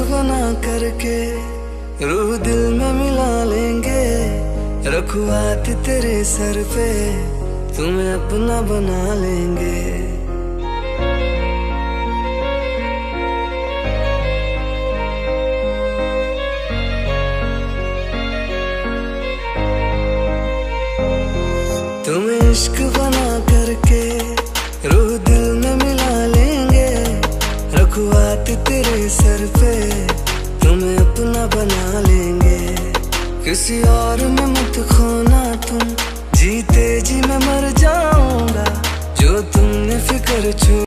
बना करके रूह दिल में मिला लेंगे। रखवात तेरे सर पे तुम्हें अपना बना लेंगे। तुम्हें इश्क बना करके रूह दिल में मिला लेंगे। रखवात तेरे सर पे तुम्हें अपना बना लेंगे। किसी और में मत खोना तुम, जीते जी मैं मर जाऊंगा जो तुमने फिक्र छू